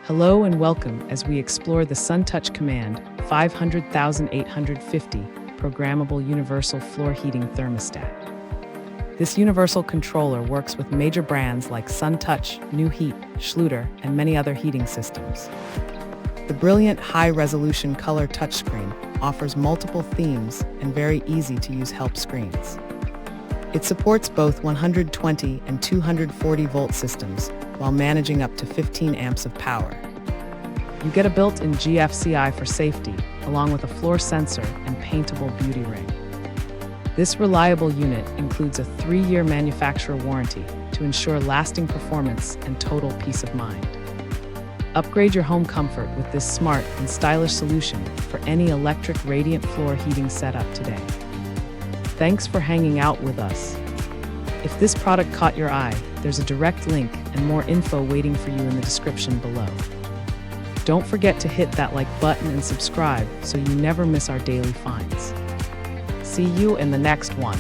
Hello and welcome as we explore the SunTouch Command 500,850 Programmable Universal Floor Heating Thermostat. This universal controller works with major brands like SunTouch, NuHeat, Schluter, and many other heating systems. The brilliant high-resolution color touchscreen offers multiple themes and very easy-to-use help screens. It supports both 120 and 240 volt systems while managing up to 15 amps of power. You get a built-in GFCI for safety, along with a floor sensor and paintable beauty ring. This reliable unit includes a 3-year manufacturer warranty to ensure lasting performance and total peace of mind. Upgrade your home comfort with this smart and stylish solution for any electric radiant floor heating setup today. Thanks for hanging out with us. If this product caught your eye, there's a direct link and more info waiting for you in the description below. Don't forget to hit that like button and subscribe so you never miss our daily finds. See you in the next one.